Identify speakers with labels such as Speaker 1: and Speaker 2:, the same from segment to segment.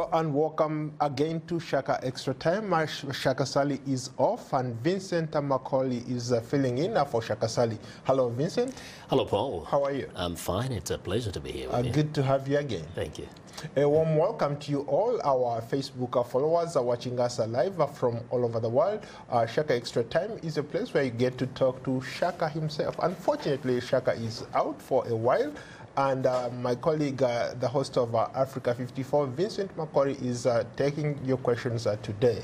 Speaker 1: Hello and welcome again to Shaka Extra Time. Shaka Ssali is off and Vincent Makori is filling in for Shaka Ssali. Hello, Vincent.
Speaker 2: Hello, Paul.
Speaker 1: How are you?
Speaker 2: I'm fine. It's a pleasure to be here with you.
Speaker 1: Good to have you again.
Speaker 2: Thank you.
Speaker 1: A warm welcome to you all. Our Facebook followers are watching us live from all over the world. Shaka Extra Time is a place where you get to talk to Shaka himself. Unfortunately, Shaka is out for a while. And my colleague, the host of Africa 54, Vincent Makori, is taking your questions today.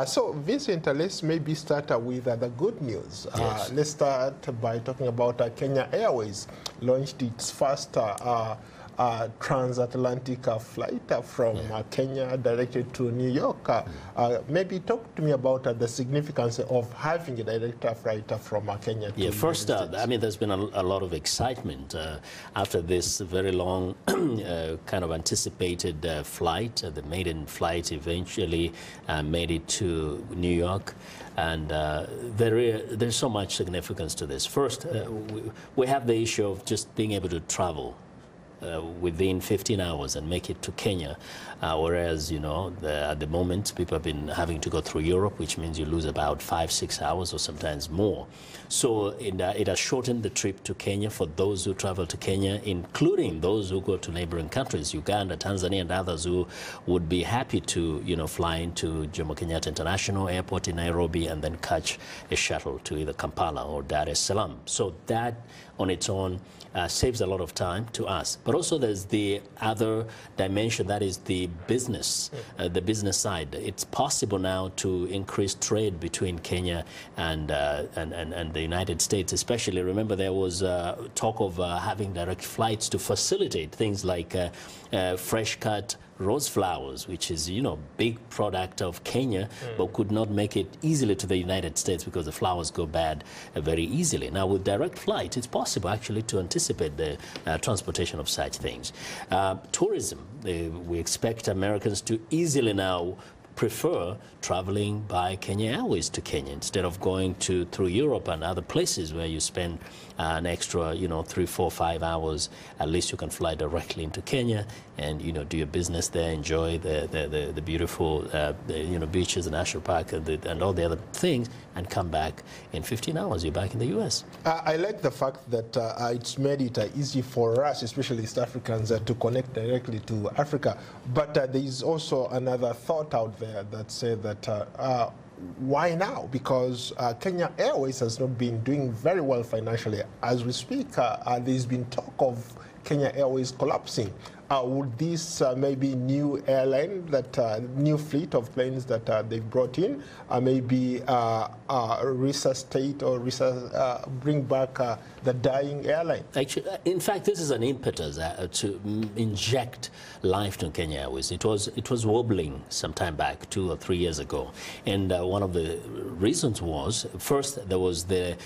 Speaker 1: So, Vincent, let's maybe start with the good news.
Speaker 2: Yes.
Speaker 1: Let's start by talking about Kenya Airways launched its first transatlantic flight from Kenya directed to New York. Maybe talk to me about the significance of having a direct flight from Kenya to
Speaker 2: First, I mean, there's been a lot of excitement after this very long kind of anticipated flight. The Maiden flight eventually made it to New York. And there's so much significance to this. First, we have the issue of just being able to travel within 15 hours and make it to Kenya, whereas, you know, at the moment people have been having to go through Europe, which means you lose about 5-6 hours or sometimes more. So it has shortened the trip to Kenya for those who travel to Kenya, including those who go to neighboring countries, Uganda, Tanzania, and others who would be happy to, you know, fly into Jomo Kenyatta International Airport in Nairobi and then catch a shuttle to either Kampala or Dar es Salaam. So that on its own saves a lot of time to us. But also there's the other dimension, that is the business side. It's possible now to increase trade between Kenya and the United States, especially. Remember, there was talk of having direct flights to facilitate things like fresh cut rose flowers, which is, you know, big product of Kenya, but could not make it easily to the United States because the flowers go bad very easily. Now, with direct flight, it's possible actually to anticipate the transportation of such things. Tourism, we expect Americans to easily now prefer traveling by Kenya Airways to Kenya instead of going through Europe and other places where you spend an extra, you know, 3, 4, 5 hours. At least you can fly directly into Kenya and, you know, do your business there, enjoy the beautiful, you know, beaches, the national park, and all the other things, and come back in 15 hours. You're back in the U.S.
Speaker 1: I like the fact that it's made it easy for us, especially East Africans, to connect directly to Africa. But there is also another thought out there that says that why now? Because Kenya Airways has not been doing very well financially. As we speak, there's been talk of Kenya Airways collapsing. Would this maybe new airline, that new fleet of planes that they've brought in, maybe resuscitate or bring back the dying airline?
Speaker 2: Actually, in fact, this is an impetus to inject life to Kenya Airways. It was wobbling some time back, 2 or 3 years ago, and one of the reasons was, first, there was the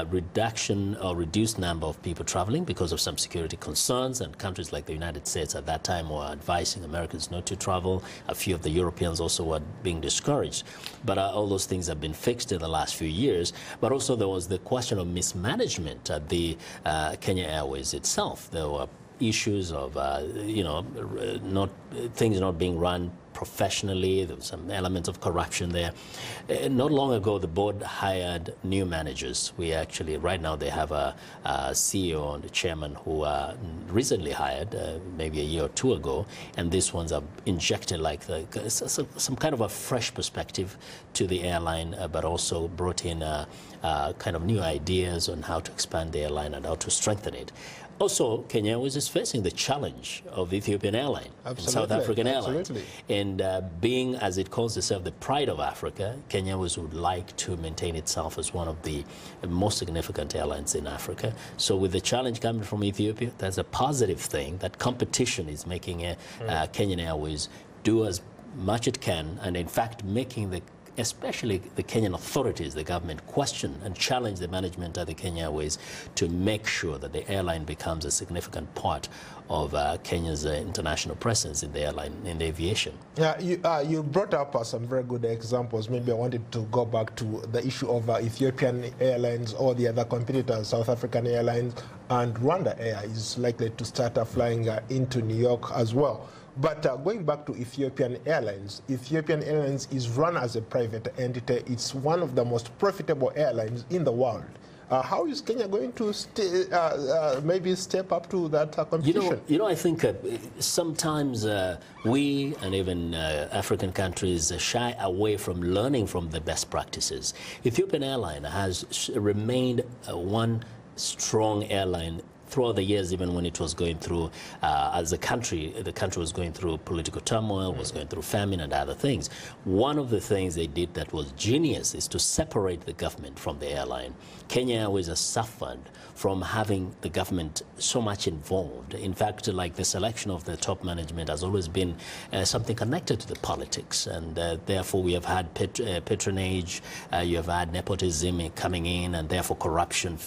Speaker 2: reduction or reduced number of people traveling because of some security concerns, and countries like the United States at that time were advising Americans not to travel. A few of the Europeans also were being discouraged. But all those things have been fixed in the last few years. But also there was the question of mismanagement at the Kenya Airways itself. There were issues of, you know, things not being run professionally. There was some elements of corruption there. Not long ago, the board hired new managers. We actually, right now, they have a CEO and a chairman who recently hired, maybe a year or 2 ago, and these ones are injected like some kind of a fresh perspective to the airline, but also brought in kind of new ideas on how to expand the airline and how to strengthen it. Also, Kenya Airways is facing the challenge of Ethiopian Airline and South African Airlines. And being, as it calls itself, the pride of Africa, Kenya Airways would like to maintain itself as one of the most significant airlines in Africa. So with the challenge coming from Ethiopia, that's a positive thing. That competition is making Kenyan Airways do as much it can, and in fact making especially the Kenyan authorities, the government, question and challenge the management of the Kenya Airways to make sure that the airline becomes a significant part of Kenya's international presence in the airline, in the aviation.
Speaker 1: Yeah, you brought up some very good examples. Maybe I wanted to go back to the issue of Ethiopian Airlines or the other competitors, South African Airlines, and Rwanda Air is likely to start flying into New York as well. But going back to Ethiopian Airlines is run as a private entity. It's one of the most profitable airlines in the world. How is Kenya going to maybe step up to that competition?
Speaker 2: I think sometimes we and even African countries shy away from learning from the best practices. Ethiopian Airline has remained one strong airline throughout the years, even when it was going through, as the country was going through political turmoil, was going through famine and other things. One of the things they did that was genius is to separate the government from the airline. Kenya Airways has suffered from having the government so much involved. In fact, like the selection of the top management has always been something connected to the politics, and therefore we have had patronage, you have had nepotism coming in, and therefore corruption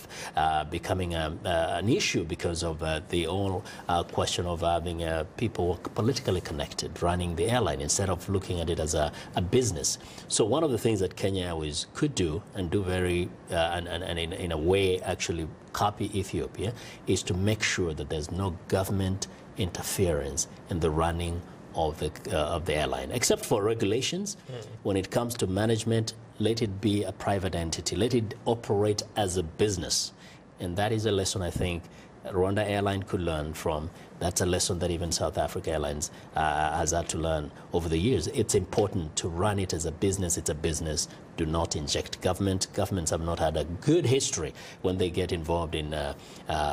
Speaker 2: becoming an issue because of the whole question of having people politically connected running the airline instead of looking at it as a business. So one of the things that Kenya Airways could do and do very and in a way actually copy Ethiopia is to make sure that there's no government interference in the running of the airline, except for regulations. When it comes to management, let it be a private entity, let it operate as a business. And that is a lesson I think Rwanda Airline could learn from. That's a lesson that even South Africa Airlines has had to learn over the years. It's important to run it as a business. It's a business. Do not inject government. Governments have not had a good history when they get involved in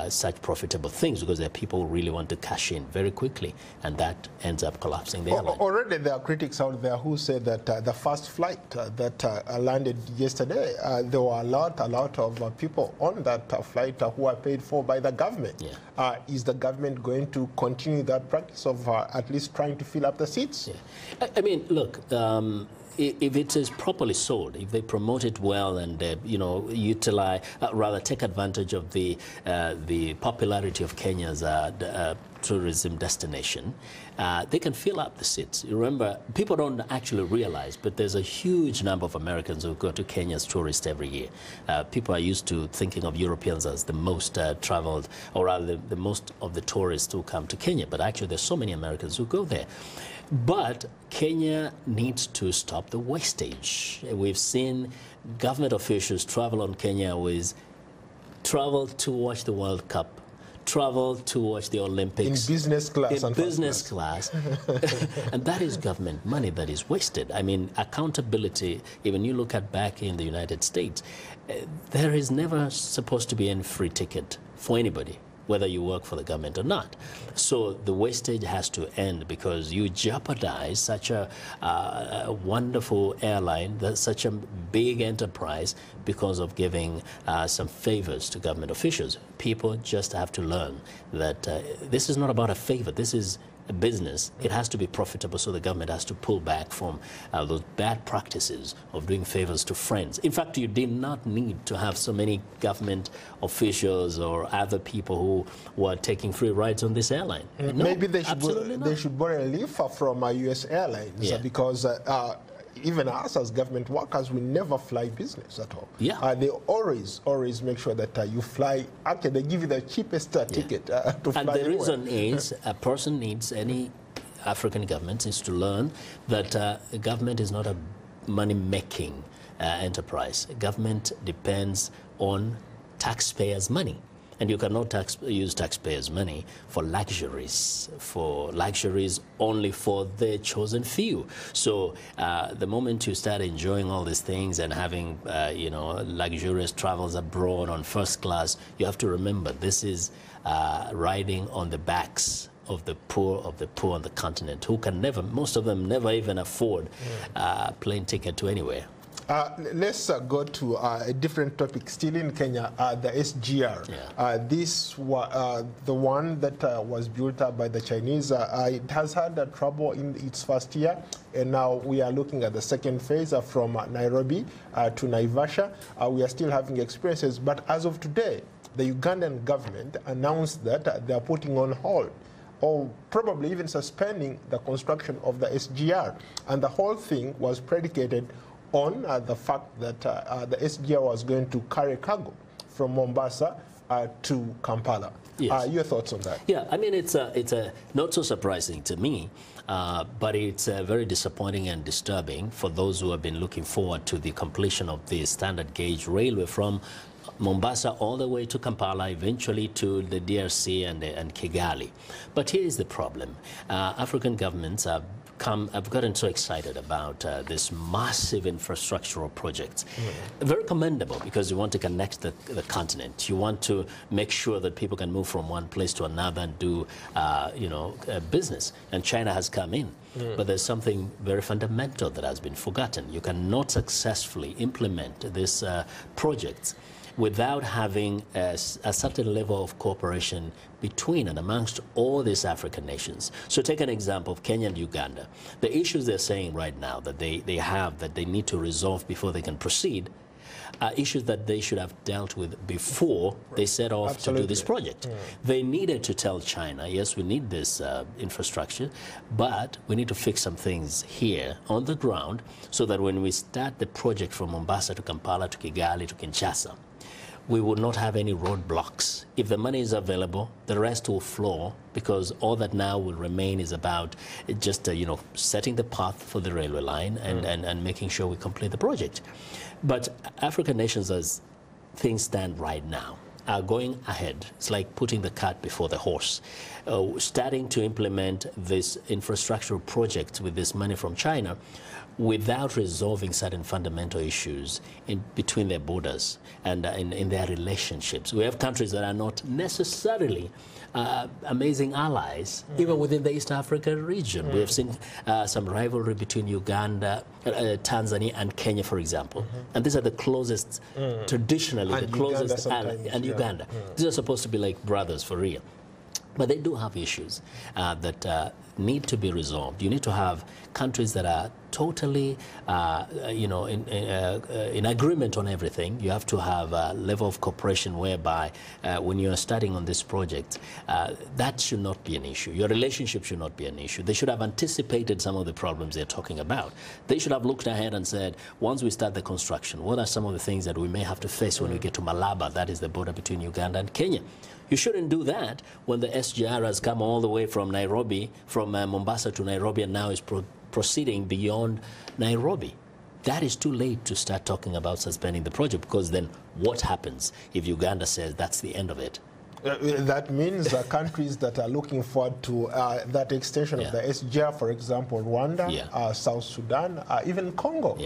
Speaker 2: such profitable things, because there are people who really want to cash in very quickly, and that ends up collapsing the airline.
Speaker 1: Already there are critics out there who say that the first flight that landed yesterday, there were a lot of people on that flight who are paid for by the government. Yeah. Is the government going to continue that practice of at least trying to fill up the seats?
Speaker 2: Yeah. I mean, look, if it is properly sold, if they promote it well and utilize, rather take advantage of the popularity of Kenya's tourism destination, they can fill up the seats. Remember, people don't actually realize, but there's a huge number of Americans who go to Kenya as tourists every year. People are used to thinking of Europeans as the most traveled, or rather the most of the tourists who come to Kenya, but actually there's so many Americans who go there. But Kenya needs to stop the wastage. We've seen government officials travel on Kenya Airways, travel to watch the World Cup, travel to watch the Olympics.
Speaker 1: In business class.
Speaker 2: In business class. And that is government money that is wasted. I mean, accountability, even you look at back in the United States, there is never supposed to be any free ticket for anybody, whether you work for the government or not. So the wastage has to end, because you jeopardize such a wonderful airline, such a big enterprise, because of giving some favors to government officials. People just have to learn that this is not about a favor. This is a business. It has to be profitable, so the government has to pull back from those bad practices of doing favors to friends. In fact, you did not need to have so many government officials or other people who were taking free rides on this airline. No,
Speaker 1: maybe they should borrow a leaf from US Airlines, because even us as government workers, we never fly business at all.
Speaker 2: Yeah.
Speaker 1: They always make sure that you fly. Actually, they give you the cheapest ticket to fly.
Speaker 2: And the
Speaker 1: anywhere.
Speaker 2: reason is a person needs, any African government is to learn that government is not a money-making enterprise. Government depends on taxpayers' money. And you cannot use taxpayers' money for luxuries only for the chosen few. So the moment you start enjoying all these things and having luxurious travels abroad on first class, you have to remember this is riding on the backs of the poor on the continent, who can never, most of them never even afford a plane ticket to anywhere.
Speaker 1: Let's go to a different topic, still in Kenya, the SGR.
Speaker 2: Yeah.
Speaker 1: This the one that was built up by the Chinese. It has had trouble in its first year, and now we are looking at the second phase from Nairobi to Naivasha. We are still having experiences, but as of today, the Ugandan government announced that they are putting on hold, or probably even suspending, the construction of the SGR. And the whole thing was predicated on the fact that the SGR was going to carry cargo from Mombasa to Kampala.
Speaker 2: Yes.
Speaker 1: Your thoughts on that?
Speaker 2: Yeah, I mean, it's not so surprising to me, but it's very disappointing and disturbing for those who have been looking forward to the completion of the standard gauge railway from Mombasa all the way to Kampala, eventually to the DRC and Kigali. But here is the problem. African governments have gotten so excited about this massive infrastructural project. Very commendable, because you want to connect the continent. You want to make sure that people can move from one place to another and do, business. And China has come in. But there's something very fundamental that has been forgotten. You cannot successfully implement this project without having a certain level of cooperation between and amongst all these African nations. So take an example of Kenya and Uganda. The issues they're saying right now that they have that they need to resolve before they can proceed are issues that they should have dealt with before they set off to do this project. They needed to tell China, yes, we need this infrastructure, but we need to fix some things here on the ground so that when we start the project from Mombasa to Kampala to Kigali to Kinshasa, we will not have any roadblocks. If the money is available, the rest will flow, because all that now will remain is about just, setting the path for the railway line and making sure we complete the project. But African nations, as things stand right now, are going ahead. It's like putting the cart before the horse, starting to implement this infrastructural project with this money from China without resolving certain fundamental issues between their borders and in their relationships. We have countries that are not necessarily amazing allies, even within the East Africa region. We have seen some rivalry between Uganda, Tanzania, and Kenya, for example. And these are the closest, traditionally,
Speaker 1: and
Speaker 2: the closest
Speaker 1: allies,
Speaker 2: and Uganda. These are supposed to be like brothers for real. But they do have issues that need to be resolved. You need to have countries that are totally, in agreement on everything. You have to have a level of cooperation whereby when you are starting on this project, that should not be an issue. Your relationship should not be an issue. They should have anticipated some of the problems they're talking about. They should have looked ahead and said, once we start the construction, what are some of the things that we may have to face when we get to Malaba, that is the border between Uganda and Kenya? You shouldn't do that when the SGR has come all the way from Nairobi, from Mombasa to Nairobi, and now is proceeding beyond Nairobi. That is too late to start talking about suspending the project, because then what happens if Uganda says that's the end of it?
Speaker 1: That means countries that are looking forward to that extension of the SGR, for example, Rwanda, South Sudan, even Congo,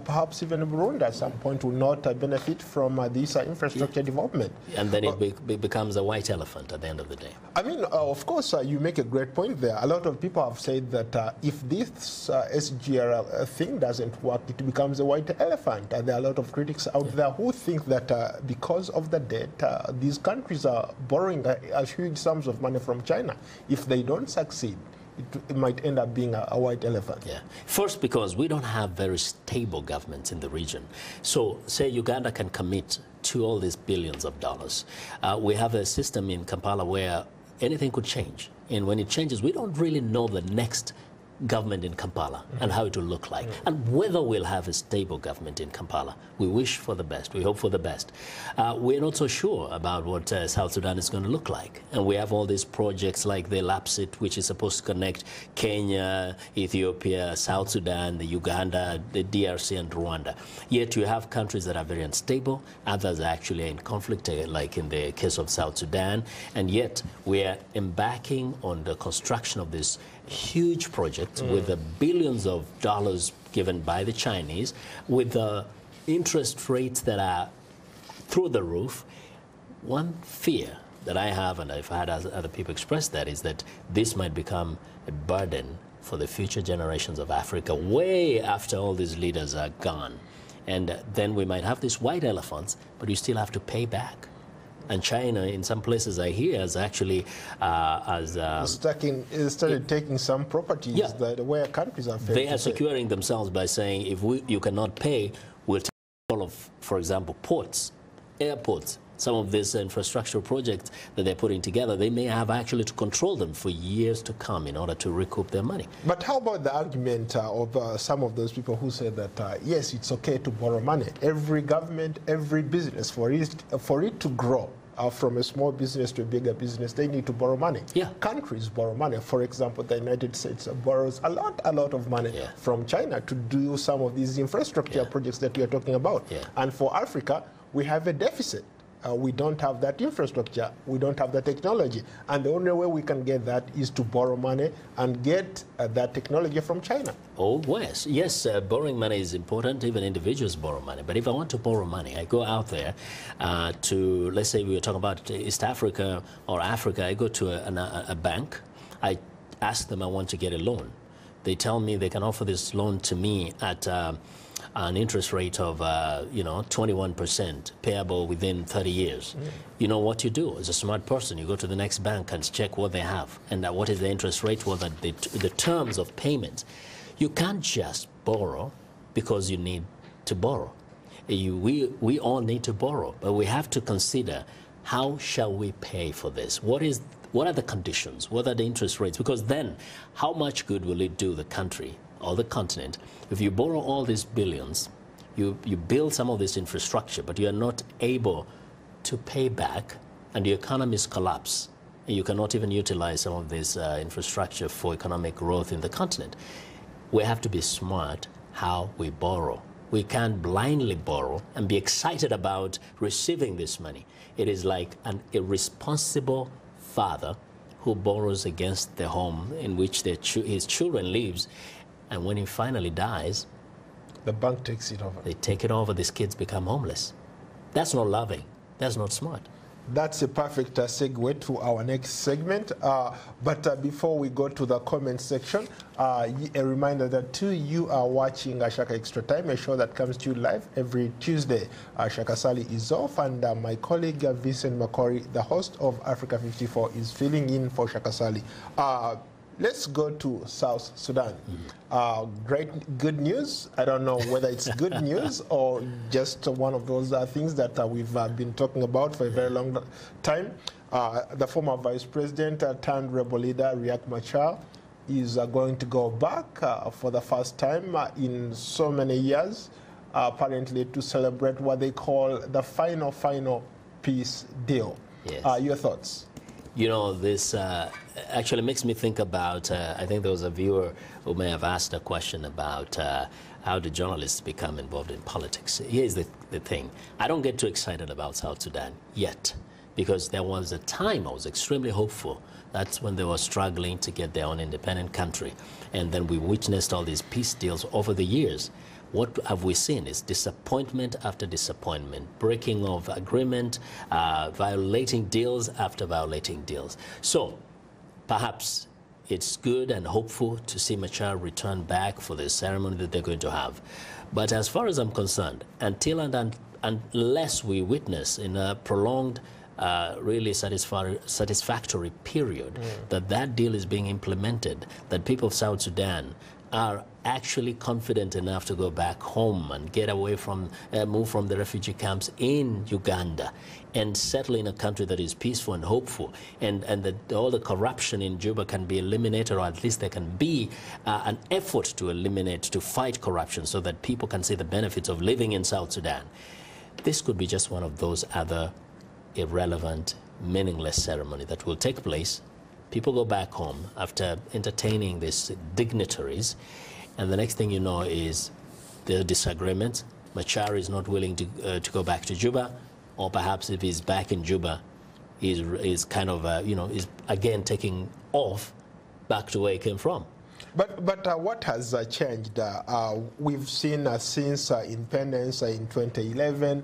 Speaker 1: perhaps even Burundi at some point will not benefit from this infrastructure development. And then
Speaker 2: it becomes a white elephant at the end of the day.
Speaker 1: I mean, of course, you make a great point there. A lot of people have said that if this SGR thing doesn't work, it becomes a white elephant. There are a lot of critics out there who think that because of the debt, these countries are borrowing huge sums of money from China. If they don't succeed, it might end up being a white elephant.
Speaker 2: Yeah. First, because we don't have very stable governments in the region. So, say Uganda can commit to all these billions of dollars. We have a system in Kampala where anything could change. And when it changes, we don't really know the next government in Kampala and how it will look like, and whether we'll have a stable government in Kampala. We wish for the best. We hope for the best. We're not so sure about what South Sudan is going to look like. And we have all these projects like the LAPSIT, which is supposed to connect Kenya, Ethiopia, South Sudan, the Uganda, the DRC, and Rwanda. Yet you have countries that are very unstable. Others are actually in conflict, like in the case of South Sudan. And yet we are embarking on the construction of this huge project with the billions of dollars given by the Chinese, with the interest rates that are through the roof. One fear that I have, and I've had other people express that, is that this might become a burden for the future generations of Africa way after all these leaders are gone. And then we might have these white elephants, but you still have to pay back. And China, in some places I hear, has actually
Speaker 1: started taking some properties that where countries are failed.
Speaker 2: They are securing themselves by saying, if you cannot pay, we'll take all of, for example, ports, airports, some of these infrastructure projects that they're putting together, they may have actually to control them for years to come in order to recoup their money.
Speaker 1: But how about the argument of some of those people who say that, yes, it's okay to borrow money. Every government, every business, for it to grow, from a small business to a bigger business, they need to borrow money.
Speaker 2: Yeah.
Speaker 1: Countries borrow money. For example, the United States borrows a lot of money from China to do some of these infrastructure projects that we are talking about. And for Africa, we have a deficit. We don't have that infrastructure, we don't have the technology. And the only way we can get that is to borrow money and get that technology from China.
Speaker 2: Oh, yes, borrowing money is important. Even individuals borrow money. But if I want to borrow money, I go out there to, let's say we were talking about East Africa or Africa, I go to a bank, I ask them I want to get a loan. They tell me they can offer this loan to me at an interest rate of 21% payable within 30 years. You know what you do as a smart person? You go to the next bank and check what they have and what is the interest rate, what are the terms of payment. You can't just borrow because you need to borrow. We all need to borrow, but we have to consider how shall we pay for this? What are the conditions? What are the interest rates? Because then how much good will it do the country or the continent if you borrow all these billions, you build some of this infrastructure, but you are not able to pay back and the economies collapse and you cannot even utilize some of this infrastructure for economic growth in the continent. We have to be smart how we borrow. We can't blindly borrow and be excited about receiving this money. It is like an irresponsible father who borrows against the home in which his children lives, and when he finally dies,
Speaker 1: the bank takes it over.
Speaker 2: They take it over, these kids become homeless. That's not loving, that's not smart.
Speaker 1: That's a perfect segue to our next segment. But before we go to the comment section, a reminder that you are watching Shaka Extra Time, a show that comes to you live every Tuesday. Shaka Ssali is off, and my colleague Vincent Makori, the host of Africa 54, is filling in for Shaka Ssali. Let's go to South Sudan. Good news. I don't know whether it's good news or just one of those things that we've been talking about for a very long time. The former vice president turned rebel leader Riek Machar is going to go back for the first time in so many years, apparently to celebrate what they call the final peace deal.
Speaker 2: Yes.
Speaker 1: Your thoughts?
Speaker 2: You know, this actually makes me think about, I think there was a viewer who may have asked a question about how do journalists become involved in politics. Here's the thing. I don't get too excited about South Sudan yet, because there was a time I was extremely hopeful. That's when they were struggling to get their own independent country. And then we witnessed all these peace deals over the years. What have we seen is disappointment after disappointment, breaking of agreement, violating deals after violating deals. So perhaps it's good and hopeful to see Machar return back for the ceremony that they're going to have. But as far as I'm concerned, until and unless we witness in a prolonged, really satisfactory period that deal is being implemented, that people of South Sudan are actually confident enough to go back home and get away from, move from the refugee camps in Uganda and settle in a country that is peaceful and hopeful, and that all the corruption in Juba can be eliminated, or at least there can be an effort to eliminate, to fight corruption so that people can see the benefits of living in South Sudan. This could be just one of those other irrelevant, meaningless ceremony that will take place. People go back home after entertaining these dignitaries, and the next thing you know is there's disagreement. Machar is not willing to go back to Juba, or perhaps if he's back in Juba, he's kind of, is again taking off back to where he came from.
Speaker 1: But what has changed? We've seen since independence in 2011,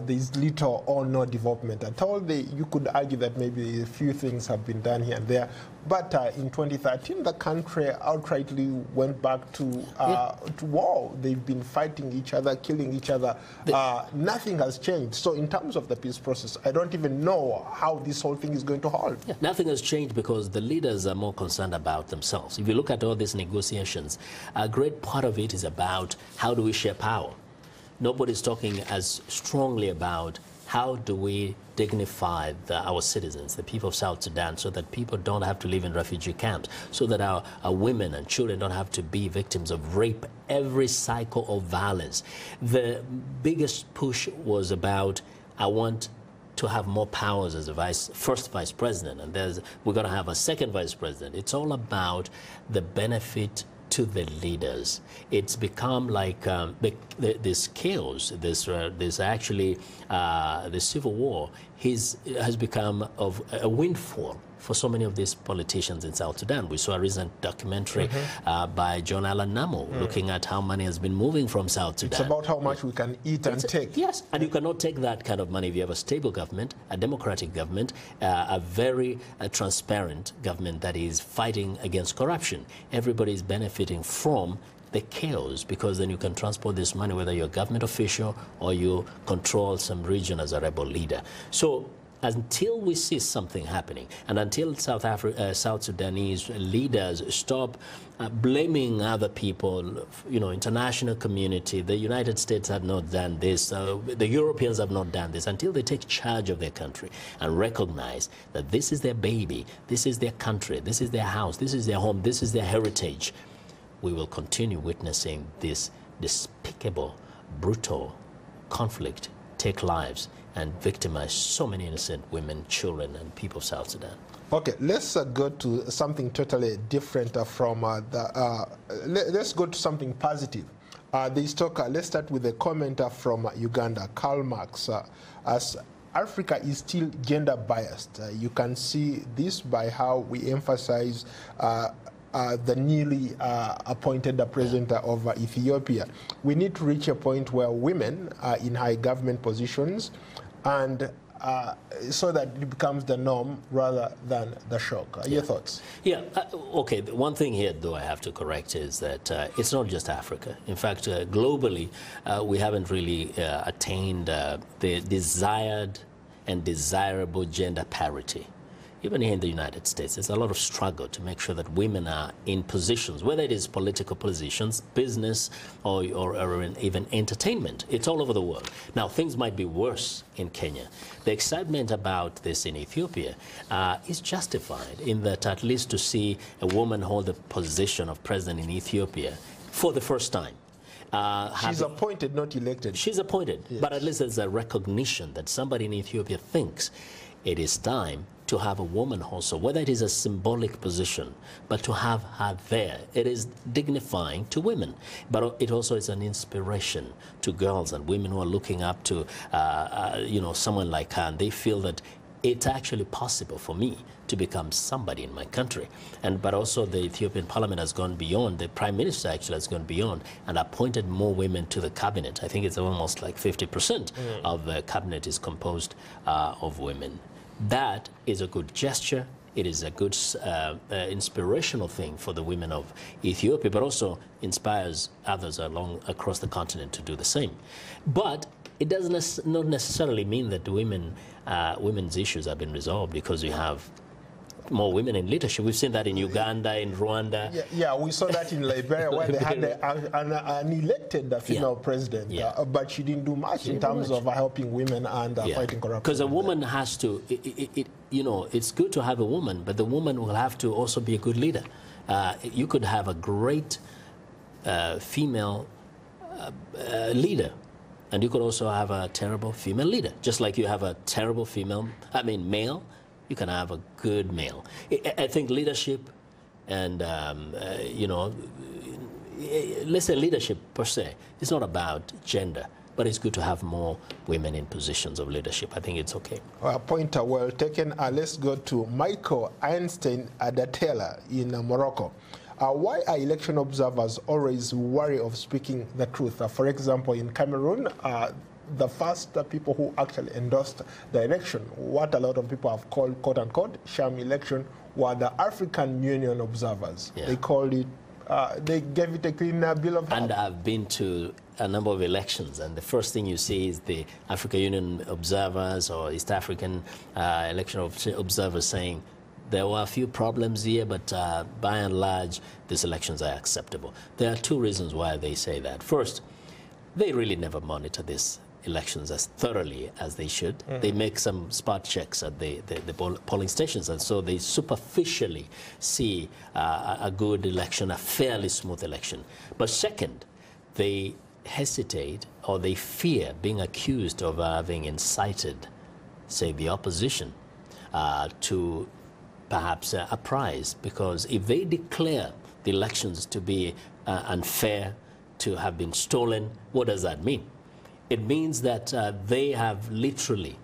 Speaker 1: there's little or no development at all. You could argue that maybe a few things have been done here and there. But in 2013, the country outrightly went back to war. They've been fighting each other, killing each other. Nothing has changed. So in terms of the peace process, I don't even know how this whole thing is going to hold.
Speaker 2: Yeah, nothing has changed because the leaders are more concerned about themselves. If you look at all these negotiations, a great part of it is about how do we share power. Nobody's talking as strongly about how do we dignify our citizens, the people of South Sudan, so that people don't have to live in refugee camps, so that our women and children don't have to be victims of rape, every cycle of violence. The biggest push was about, I want to have more powers as a first vice president, and we're going to have a second vice president. It's all about the benefit to the leaders. It's become like this chaos, this actually, the civil war has become of a windfall for so many of these politicians in South Sudan. We saw a recent documentary by John Allen Namo looking at how money has been moving from South Sudan.
Speaker 1: It's about how much we can eat and take.
Speaker 2: Yes, and you cannot take that kind of money if you have a stable government, a democratic government, a very transparent government that is fighting against corruption. Everybody is benefiting from the chaos, because then you can transport this money, whether you're a government official or you control some region as a rebel leader. So until we see something happening, and until South Sudanese leaders stop blaming other people, international community, the United States have not done this, the Europeans have not done this, until they take charge of their country and recognize that this is their baby, this is their country, this is their house, this is their home, this is their heritage, we will continue witnessing this despicable, brutal conflict take lives and victimize so many innocent women, children, and people of South Sudan.
Speaker 1: Okay, let's go to something totally different from let's go to something positive. Let's start with a commenter from Uganda, Karl Marx. As Africa is still gender biased, you can see this by how we emphasize the newly appointed president of Ethiopia. We need to reach a point where women are in high government positions, and so that it becomes the norm rather than the shock. Your thoughts? Yeah,
Speaker 2: okay. One thing here, though, I have to correct is that it's not just Africa. In fact, globally, we haven't really attained the desired and desirable gender parity. Even here in the United States, there's a lot of struggle to make sure that women are in positions, whether it is political positions, business, or even entertainment. It's all over the world. Now, things might be worse in Kenya. The excitement about this in Ethiopia is justified in that, at least to see a woman hold the position of president in Ethiopia for the first time.
Speaker 1: She's appointed, not elected.
Speaker 2: She's appointed, yes. But at least there's a recognition that somebody in Ethiopia thinks it is time to have a woman also, whether it is a symbolic position, but to have her there. It is dignifying to women, but it also is an inspiration to girls and women who are looking up to, someone like her, and they feel that it's actually possible for me to become somebody in my country. But also the Ethiopian parliament has gone beyond, the prime minister actually has gone beyond and appointed more women to the cabinet. I think it's almost like 50% of the cabinet is composed of women. That is a good gesture. It is a good inspirational thing for the women of Ethiopia, but also inspires others across the continent to do the same. But it does not necessarily mean that women's issues have been resolved because you have more women in leadership. We've seen that in Uganda, in Rwanda.
Speaker 1: Yeah, we saw that in Liberia where they had an elected female president, but she didn't do much in terms of helping women and fighting corruption.
Speaker 2: Because a woman has to, it's good to have a woman, but the woman will have to also be a good leader. You could have a great female leader, and you could also have a terrible female leader. Just like you have a terrible male, you can have a good male. I think leadership and, let's say leadership per se, it's not about gender, but it's good to have more women in positions of leadership. I think it's okay.
Speaker 1: Point well taken. Let's go to Michael Einstein Adatela in Morocco. Why are election observers always wary of speaking the truth? For example, in Cameroon, the first people who actually endorsed the election, what a lot of people have called, quote-unquote, sham election, were the African Union observers. Yeah. They called it, they gave it a clean bill of health.
Speaker 2: And I've been to a number of elections, and the first thing you see is the African Union observers or East African election observers saying, there were a few problems here, but by and large, these elections are acceptable. There are two reasons why they say that. First, they really never monitor these elections as thoroughly as they should. They make some spot checks at the polling stations, and so they superficially see a good election, a fairly smooth election. But second, they hesitate or they fear being accused of having incited, say, the opposition to perhaps a prize, because if they declare the elections to be unfair, to have been stolen, what does that mean? It means that they have literally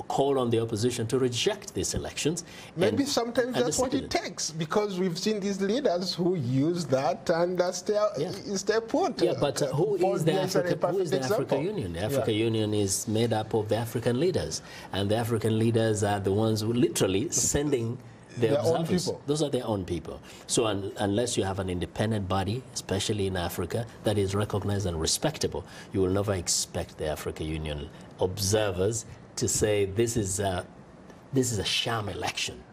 Speaker 2: called on the opposition to reject these elections.
Speaker 1: Maybe sometimes that's what it takes, because we've seen these leaders who use that and stay put.
Speaker 2: Yeah, but who is the Africa Union? The Africa Union is made up of the African leaders, and the African leaders are the ones who literally sending their own people. Those are their own people. So unless you have an independent body, especially in Africa, that is recognized and respectable, you will never expect the Africa Union observers to say this is a sham election,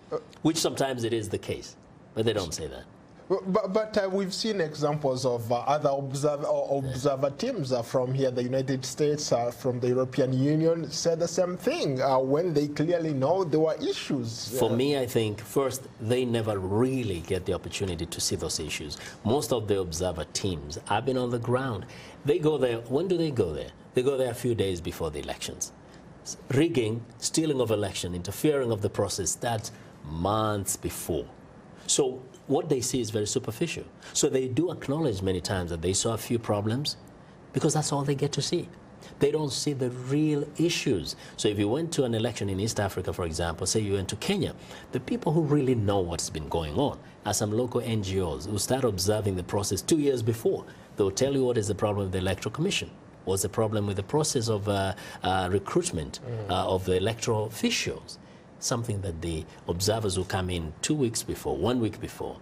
Speaker 2: which sometimes it is the case, but they don't say that.
Speaker 1: But we've seen examples of other observer teams from here, the United States, from the European Union, said the same thing when they clearly know there were issues.
Speaker 2: For me, I think, first, they never really get the opportunity to see those issues. Most of the observer teams have been on the ground. They go there. When do they go there? They go there a few days before the elections. Rigging, stealing of election, interfering of the process, that's months before. So what they see is very superficial. So they do acknowledge many times that they saw a few problems, because that's all they get to see. They don't see the real issues. So if you went to an election in East Africa, for example, say you went to Kenya, the people who really know what's been going on are some local NGOs who start observing the process 2 years before. They'll tell you what is the problem with the Electoral Commission. What's the problem with the process of recruitment of the electoral officials? Something that the observers who come in 2 weeks before, 1 week before,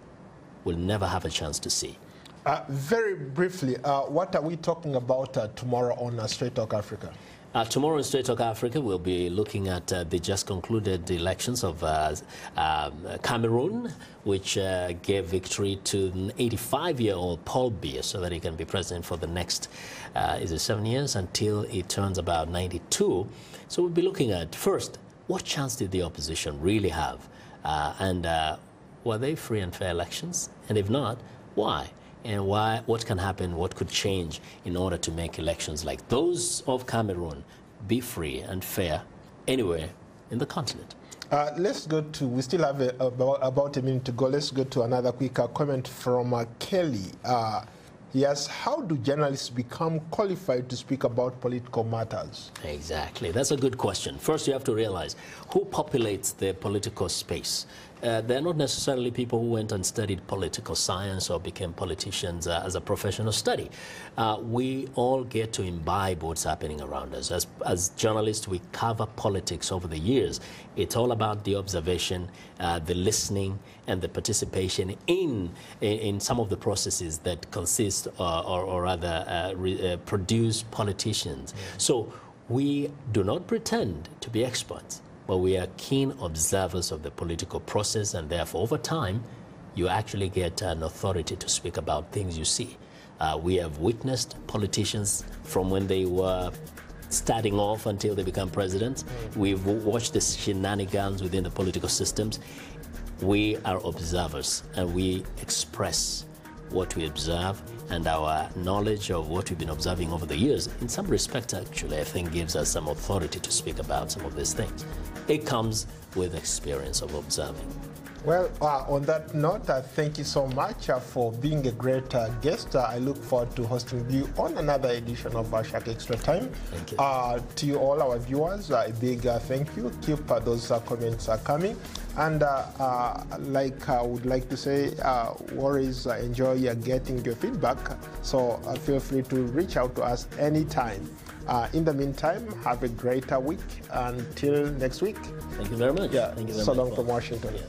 Speaker 2: will never have a chance to see.
Speaker 1: Very briefly, what are we talking about tomorrow on Straight Talk Africa?
Speaker 2: Tomorrow in Straight Talk Africa, we'll be looking at the just concluded elections of Cameroon, which gave victory to an 85-year-old Paul Biya so that he can be president for the next, is it 7 years, until he turns about 92. So we'll be looking at, first, what chance did the opposition really have? Were they free and fair elections? And if not, why? And what can happen, what could change in order to make elections like those of Cameroon be free and fair anywhere in the continent?
Speaker 1: Let's go to, we still have about a minute to go. Let's go to another quick comment from Kelly. Yes, how do journalists become qualified to speak about political matters?
Speaker 2: Exactly. That's a good question. First, you have to realize who populates the political space. They're not necessarily people who went and studied political science or became politicians as a professional study. We all get to imbibe what's happening around us. As journalists, we cover politics over the years. It's all about the observation, the listening, and the participation in some of the processes that consist or rather produce politicians. So we do not pretend to be experts, but we are keen observers of the political process, and therefore, over time, you actually get an authority to speak about things you see. We have witnessed politicians from when they were starting off until they become presidents. We've watched the shenanigans within the political systems. We are observers, and we express what we observe, and our knowledge of what we've been observing over the years, in some respect, actually, I think gives us some authority to speak about some of these things. It comes with experience of observing.
Speaker 1: Well, on that note, thank you so much for being a great guest. I look forward to hosting you on another edition of Shaka Extra Time.
Speaker 2: Thank you.
Speaker 1: To you all our viewers, a big thank you. Keep those comments coming. And like I would like to say, always enjoy getting your feedback. So feel free to reach out to us anytime. In the meantime, have a great week. Until next week.
Speaker 2: Thank you very much.
Speaker 1: Yeah,
Speaker 2: Thank you very
Speaker 1: so
Speaker 2: much.
Speaker 1: long from Washington.
Speaker 2: Yeah.